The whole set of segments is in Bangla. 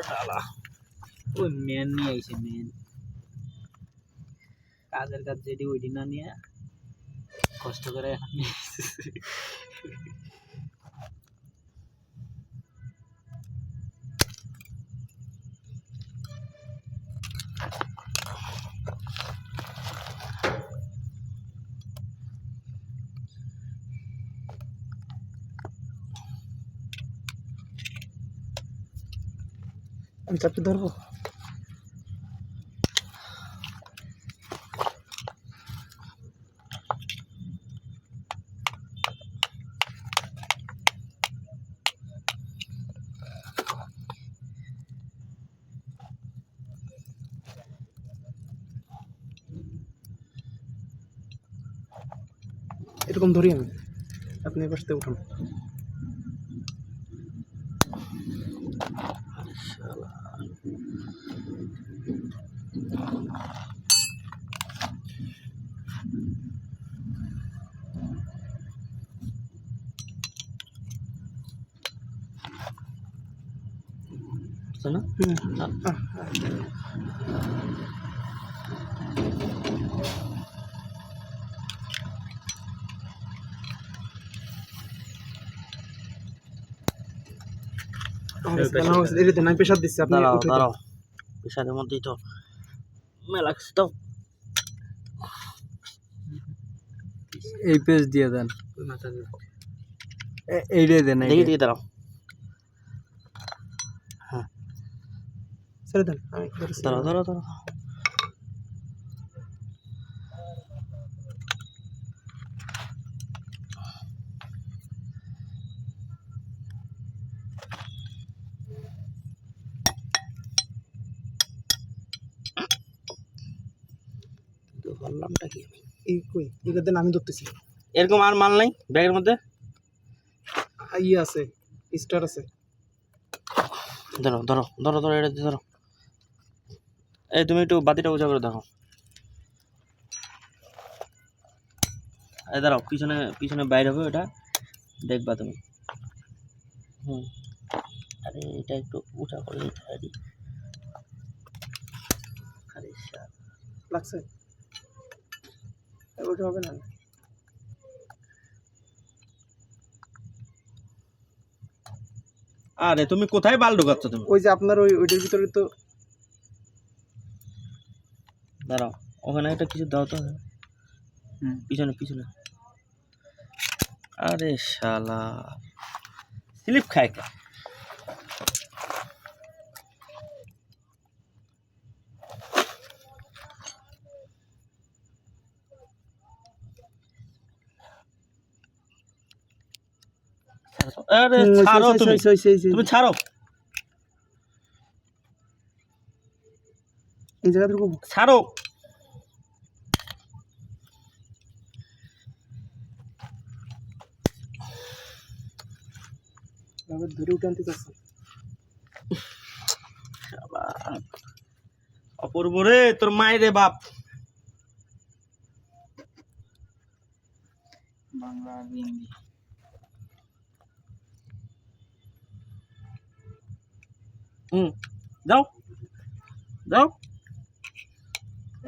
ডালা ওই মেন নিয়ে আইছে মেন কাজের কাজ যেটি ওইটি না নিয়ে কষ্ট করে আমি চাপতে ধরবো এরকম ধরি আমি আপনি এবার সাথে উঠান না আমি প্রেশার দিচ্ছি আপনি দাঁড়াও উঠে দাঁড়াও পেশাদের মধ্যেই তো মেলাক্স তো এই পেজ দিয়ে দেন এইটাই দেন দেখি দেখি দাঁড়াও ছেড়ে দেন আমি ধরেছি। দাঁড়াও দাঁড়াও দাঁড়াও বললামটা কি এই কই এটা দেন আমি ধরতেছি এরকম আর মাল নাই ব্যাগের মধ্যে ইয়ে আছে স্টার আছে ধরো ধরো ধরো ধরো এটা ধরো এই তুমি একটু বাতিটা উঁচা করে দেখো এই দাঁড়াও পিছনে পিছনে বাইরে হবে এটা দেখবা তুমি আরে এটা একটু উঁচা করে দিতে হয় আরে লাগছে ওটা হবে না আরে তুমি কোথায় বাল ঢোকাচ্ছ তুমি ওই যে আপনার ওইটার ভিতরে তো দাঁড়াও ওখানে একটা কিছু দাও তো পিছনে পিছনে আরে শালা স্লিপ খায় কে আরে ছাড়ো তুমি তুমি ছাড়ো এই জায়গা থেকে ছাড়ো আবার ধরে উঠে আনতে চাচ্ছি অপূর্ব রে তোর মায়ের রে বাপ বাংলা হিন্দি যাও যাও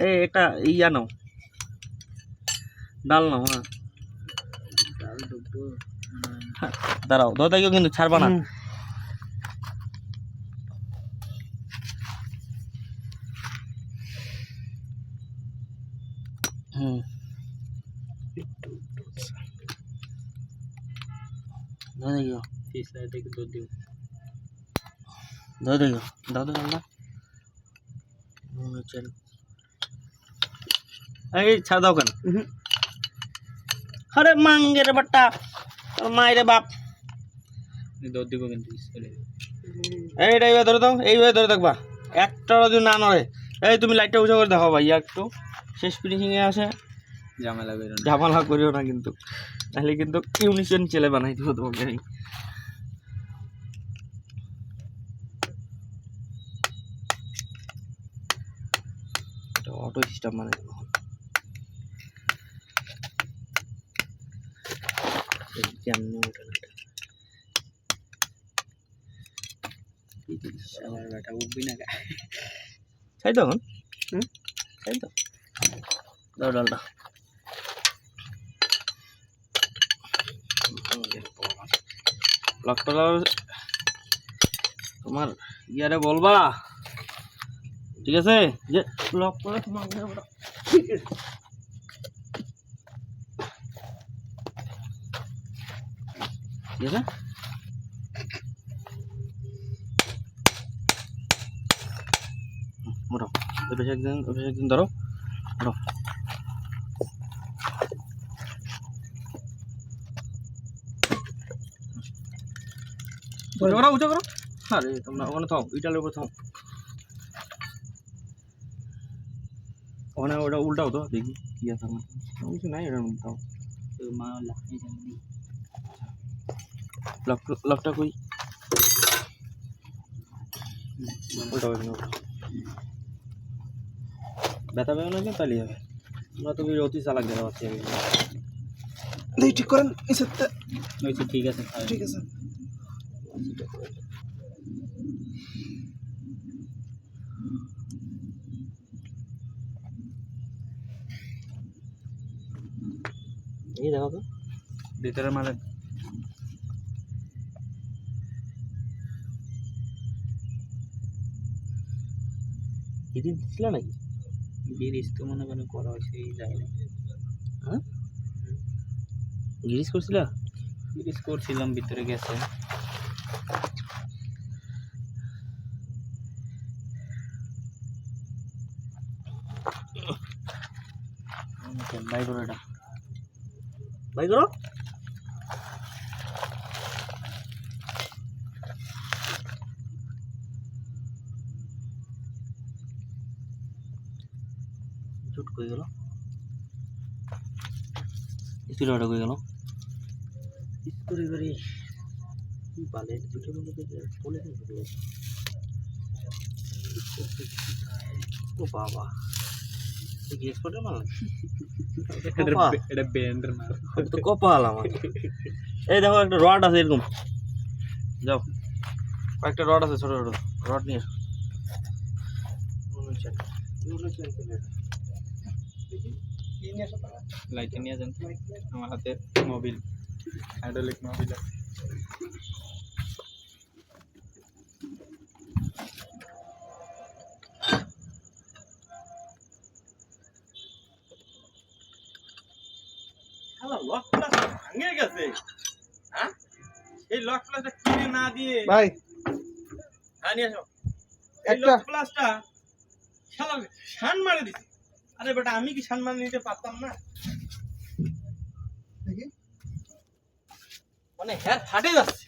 এই একটা ইয়া নাও ডাল নাও হ্যাঁ দাঁড়াও দাদাকেও কিন্তু ছাড়বা না দাদাকেও দাদাকেও দাদা দাদা চল এই ছাড় দাও কেন আরে মাঙ্গের বাট্টা তোর মায়ের বাপ দৌড় দিব কিন্তু এইটা এইভাবে ধরে দাও এইভাবে ধরে থাকবা একটা যদি না নড়ে এই তুমি লাইটটা উঁচা করে দেখো ভাইয়া একটু শেষ ফিনিশিংয়ে আসে ঝামেলা করিও না কিন্তু তাহলে কিন্তু ইউনিশন ছেলে বানাই দিব তোমাকে আমি অটো সিস্টেম মানে কেমন ওঠে না আমার বেটা উঠবি না তাই তো এখন হুম? তাই তো দাও ডালটা লকটা তোমার ইয়ারে বলবা ঠিক আছে যে লক করে তোমার ঠিক আছে মোটাও একদিন ধরো মোটাও উঁচু করো উঁচু করো আরে তোমরা ওখানে থাও ইটালের উপর থাও ওখানে ওটা উল্টাও তো দেখি কি আছে আমার কিছু নাই ওটার মধ্যে থাও মা লাফিয়ে যাবি লকটা কই উল্টাও এখানে উল্টাও ব্যথা পেও না কেন তাহলে হবে আমরা তো অতি চালাক দেখা পাচ্ছি আমি দেখি ঠিক করেন এই সাথে হয়েছে ঠিক আছে ঠিক আছে এই দেখো তো ভিতরে মানে এদিন ছিল নাকি গিরিশ তো মনে মনে করা হয়েছে এই জায়গায় হ্যাঁ গিরিশ করছিল গিরিশ করছিলাম ভিতরে গেছে বাই করো এটা বাই করো চুট কই গেল স্পিডটা কই গেল স্পিড করে কি পালে দুটো মধ্যে বলে দিই ও বাবা কি এক্সপোর্টার মাল এটা ব্যান্ডের মাল এটা তো কপাল আমার এই দেখো একটা রড আছে এরকম যাও কয়েকটা রড আছে ছোট ছোট রড নিয়ে লাইটে নিয়ে যান আমার হাতে মোবিল হাইড্রোলিক মোবিল আছে লক প্লাস ভাঙে গেছে হ্যাঁ এই লক প্লাসটা কিনে না দিয়ে ভাই হ্যাঁ নিয়ে আসো এই একটা লক প্লাসটা শালা শান মারে দিছে আরে বেটা আমি কি শান মারে নিতে পারতাম না দেখি মানে হেয়ার ফাটে যাচ্ছে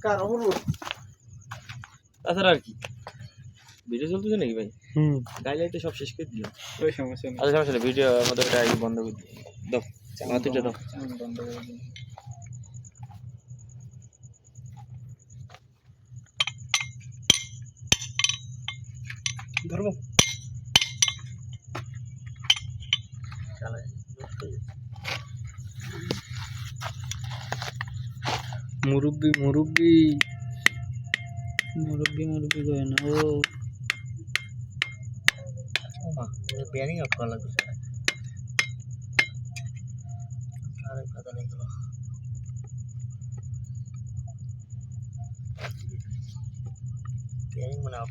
কার অপূর্ব তাছাড়া আর কি ভিডিও চলতেছে নাকি ভাই হুম গাইলাইতে সব শেষ করে দিলাম ওই সমস্যা নেই আচ্ছা সমস্যা নেই ভিডিও আমাদের এটা আগে বন্ধ করে দিই দাও হাতিটা দাও বন্ধ করে দিন ধরবো মুরব্বি মুরব্বি মুরব্বি মুরব্বি করে না ও বেয়ারিং আপ করা লাগবে আরে কথা নেই গেল বেয়ারিং মানে আপ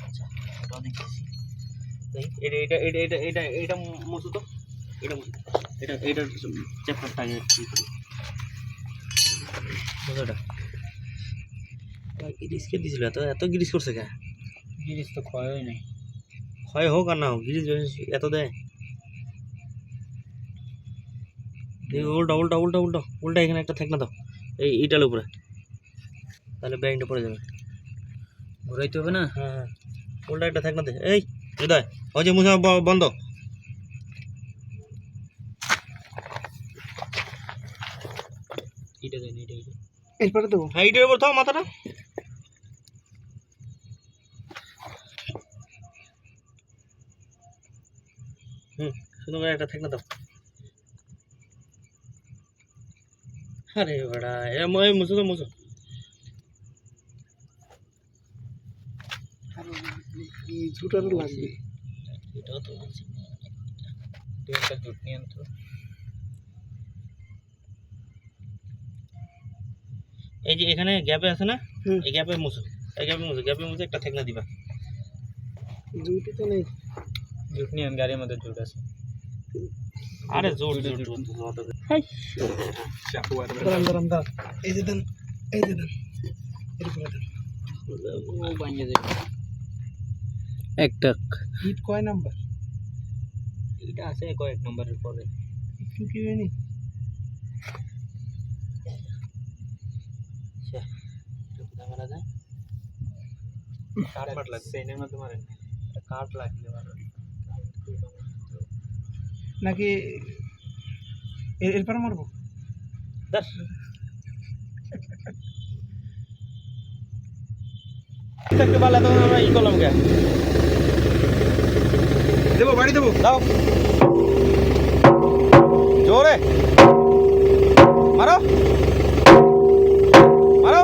আচ্ছা এটা দেখতেছি এটা এটা এটা এটা এটা এটা মুছো তো এটা মুছো এটা এটা চ্যাপ্টারটা আগে বুঝোটা গিরিস কে দিছিল এত এত গিরিস করছে কে গিরিশ তো ক্ষয়ই নাই ক্ষয় হোক আর না হোক গিরিস এত দেয় উল্টা উল্টা উল্টা উল্টা উল্টা এখানে একটা থাক না দাও এই ইটার উপরে তাহলে ব্যাংকটা পড়ে যাবে ঘুরাইতে হবে না হ্যাঁ হ্যাঁ উল্টা একটা থাক না দে এই হৃদয় ওই যে মুছা বন্ধ এটা দেন এটা এইবারে দেবো হ্যাঁ ইটার উপর থাও মাথাটা সুন্দর করে একটা থাক না দাও আরে বেড়া এ মুছো তো মুছো এই ঝুটারও লাগবে। এটাও তো বলছি তুই একটা জুট নিয়ে আনতো। এই যে এখানে গ্যাপে আছে না, হুম। এই গ্যাপে মুছো, গ্যাপে মুছে একটা ঠেকনা দিবা। জুটি তো নেই। জুট নিয়ে আন, গাড়ির মধ্যে জুট আছে। আরে জোর চাকু আর দাঁড়ান। এই যে দেন, এই যে দেন, এরপরে দেন। ও ভাঙে যাবে একটা। হিট কয় নাম্বার? এটা আছে কয়েক নম্বরের পরে। একটু কি হয়নি? কাঠ মাঠ লাগছে, চেইনের মধ্যে মারেন না। এটা কাঠ লাগলে ভালো। নাকি এরপরে মারবো? দেখতে পারলে তখন আমরা ই করলাম কে দেবো, বাড়ি দেবো। দাও জোরে মারো মারো,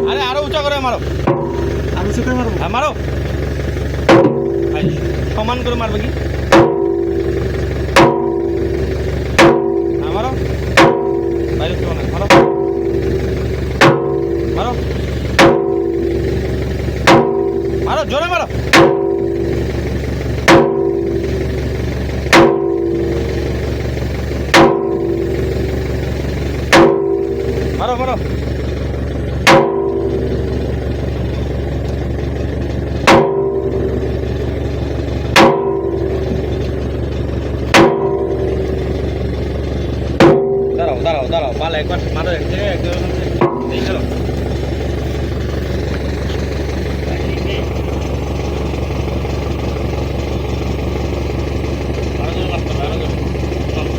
আরে আরো উঁচা করে মারো, আমি চোখে মারবো। হ্যাঁ মারো, ভাই, সমান করে মারবে কি? হ্যাঁ মারো, বাইরে তো না, মারো মারো মারো, জোরে মারো। মারো মারো, দাঁড়াও পালা একবার মারো, এক জায়গায় এক জায়গায় এই চলো। আরো জোরে মারতে হবে, আরো জোরে। চলো।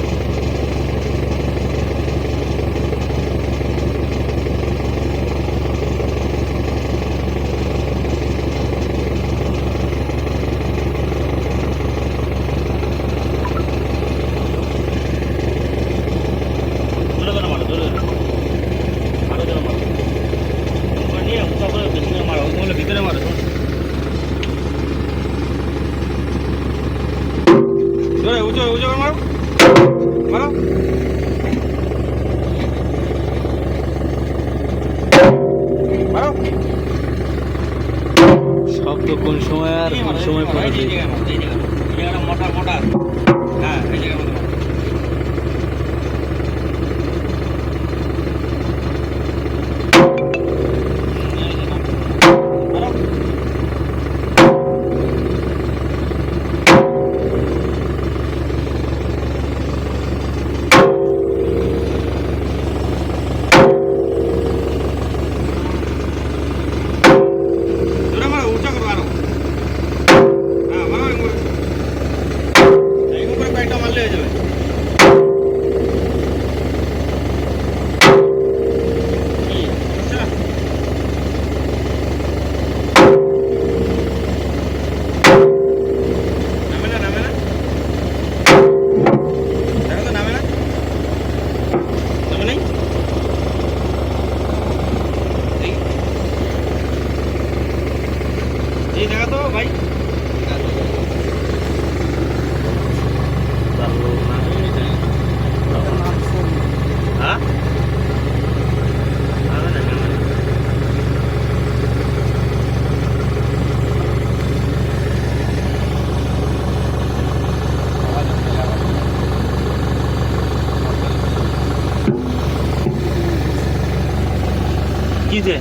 জোরে জোরে মারো, জোরে জোরে আরো জোরে মারো। তোমরা নিয়ে উঁচা করে বেশি করে মারো, ওগুলো ভিতরে মারো। জোরে উঁচু উঁচু করে মারো মারো। মারো শব্দ কোন সময় আর কোন সময় পড়ে এই জায়গাটা মোটা মোটা, হ্যাঁ এই জায়গার মধ্যে মারো। মারো। জোরে মারো, উঁচা করো আরো। হ্যাঁ মারো, এরকম করে কয়েকটা মারলে হয়ে যাবে। কি বুঝছো না? নামে না দেখো তো, নামে নেই এই দেখা তো ভাই। হ্যাঁ কি যে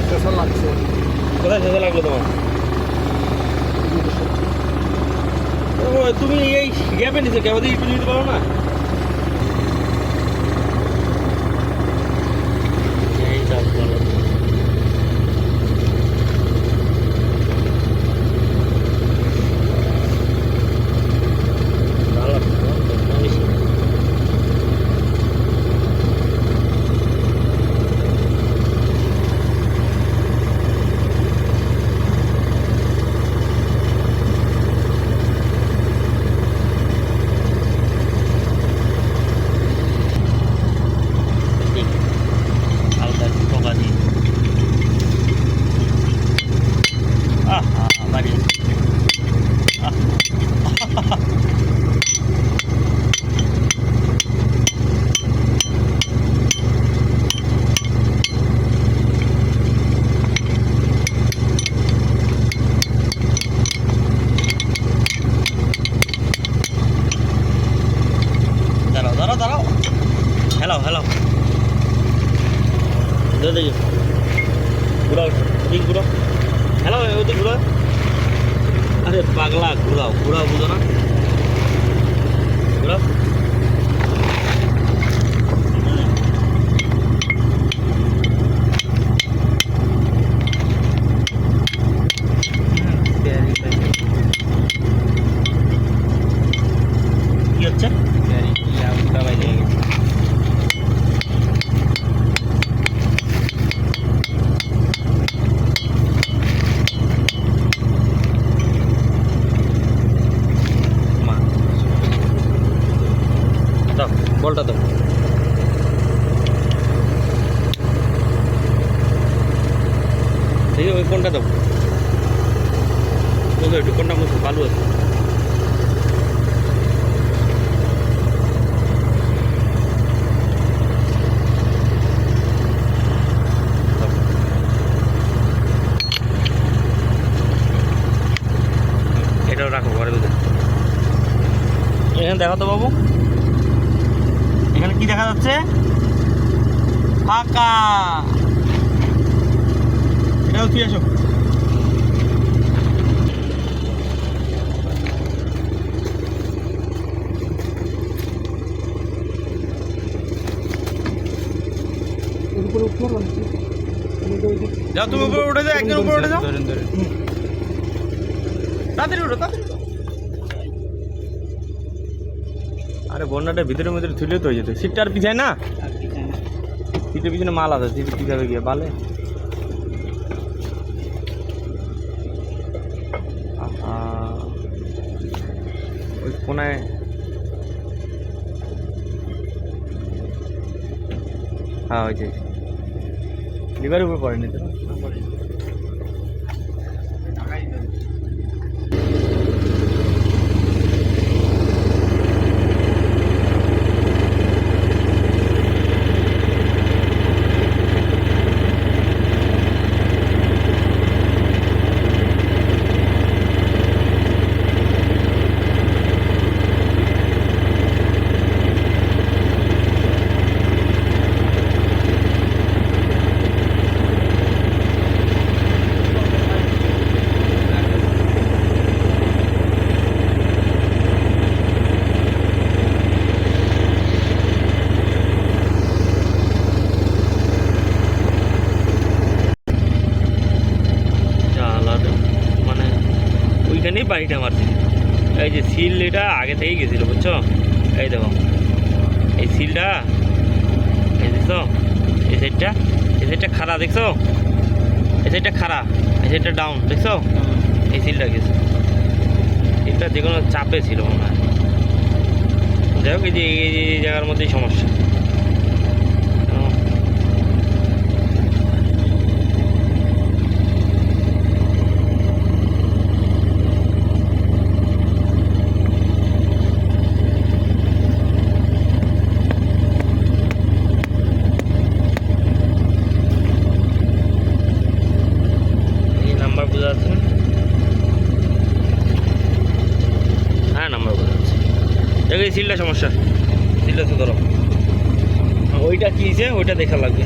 কেসা লাগছে। কোথায় শেষে লাগলো তোমার? ও তুমি এই গ্যাপে নিচে কেমন একটু নিতে পারো না? এই চাপ ভালো। দেখি ঘুরাও, ওদিক ঘুরাও, হ্যালো ওদিক ঘুরাও। আরে পাগলা, ঘুরাও ঘুরাও, বুঝো না? ঘুরাও। কি হচ্ছে? উল্টা বাইরে গেছে। মা দাও, বলটা দাও। দেখি ওই কোনটা দাও, মুখে একটু কোনটা মুখে ভালো আছে। এটাও রাখো ঘরে ভিতরে। এখানে দেখো তো বাবু, এখানে কি দেখা যাচ্ছে? ফাঁকা। এটাও তুই আসো। এর উপরে উঠতে পারবো নাকি? যাও তুমি উপরে উঠে যাও, একদিন উপরে উঠে যাও। ধরেন ধরেন। তাড়াতাড়ি উঠো, তাড়াতাড়ি উঠো। আরে বন্যাটা ভিতরে ভিতরে থুলে তো হয়ে যেত। সিটটা আর পিছায় না, সিটের পিছনে মাল আছে, সিট পিছাবে গিয়ে বালে। আহা, ওই কোনায় হ্যাঁ হয়েছে, লিভারের উপর পড়েনি তো। মানে ওইখানেই বাড়িটা আমার। এই যে সিল, এটা আগে থেকেই গেছিলো বুঝছো। এই দেখো এই সিলটা, এই দেখছো এই সাইডটা খাড়া, দেখছো এই সাইডটা খাড়া, এই সাইডটা ডাউন, দেখছো এই সিলটা গেছে। এটা যে কোনো চাপে ছিল মনে হয়। যাই হোক, এই যে এই জায়গার মধ্যেই সমস্যা। নাম্বার বোঝা যাচ্ছে না? হ্যাঁ নাম্বার বোঝা যাচ্ছে। দেখো এই সিলটা সমস্যা, সিলটা তো ধরো। ওইটা কী হয়েছে ওইটা দেখা লাগবে।